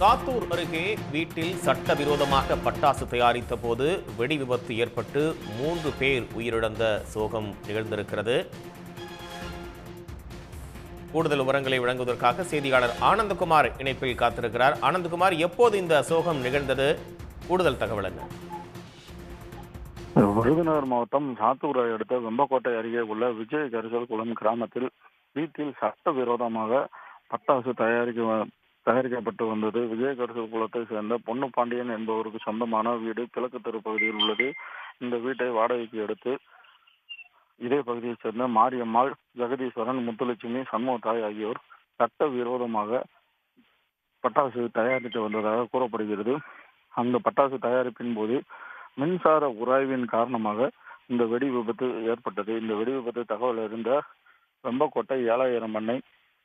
சாத்தூர் அருகே வீட்டில் சட்டவிரோதமாக பட்டாசு தயாரித்த போது வெடி விபத்து ஏற்பட்டு 3 பேர் உயிரிழந்த சோகம் நிகழ்ந்திருக்கிறது. கூடுதல் விவரங்களை வழங்குவதற்காக செய்தியாளர் ஆனந்தகுமார் இணைப்பில் காத்திருக்கிறார். ஆனந்தகுமார், எப்போது இந்த சோகம் நிகழ்ந்தது? கூடுதல் தகவல் என்ன? விருதுநகர் மாவட்டம் சாத்தூரை அடுத்த வெம்பக்கோட்டை அருகே உள்ள விஜய் கரிசல் குளம் கிராமத்தில் வீட்டில் சட்டவிரோதமாக பட்டாசு தயாரிக்கப்பட்டு வந்தது. விஜய் கரிசல் குளத்தை சேர்ந்த பொன்னு பாண்டியன் என்பவருக்கு சொந்தமான வீடு கிழக்கு தெரு பகுதியில் உள்ளது. இந்த வீட்டை வாடகைக்கு எடுத்து இதே பகுதியைச் சேர்ந்த மாரியம்மாள், ஜெகதீஸ்வரன், முத்துலட்சுமி, சண்முகத்தாய் ஆகியோர் சட்டவிரோதமாக பட்டாசு தயாரித்து வந்ததாக கூறப்படுகிறது. அந்த பட்டாசு தயாரிப்பின் போது மின்சார உராய்வின் காரணமாக இந்த வெடி விபத்து ஏற்பட்டது. இந்த வெடி விபத்து தகவல் அறிந்த வெம்பக்கோட்டை 7000 மண்ணை,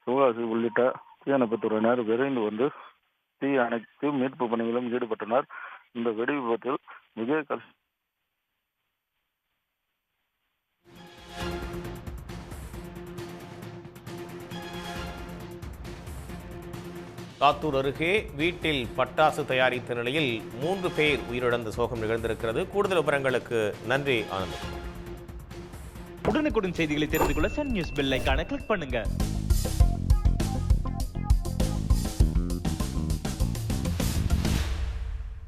சிவகாசி உள்ளிட்ட தீயணைப்புத்துறையினர் விரைந்து வந்து தீ அணைத்து மீட்பு பணிகளும் ஈடுபட்டனர். இந்த வெடி விபத்தில் விஜய் சாத்தூர் அருகே வீட்டில் பட்டாசு தயாரித்த நிலையில் 3 பேர் உயிரிழந்த சோகம் நிகழ்ந்திருக்கிறது. கூடுதல் விவரங்களுக்கு நன்றி ஆனந்த். உடனுக்குடன் செய்திகளை தெரிந்து கொள்ள சன் நியூஸ் பெல் ஐகானை கிளிக் பண்ணுங்க.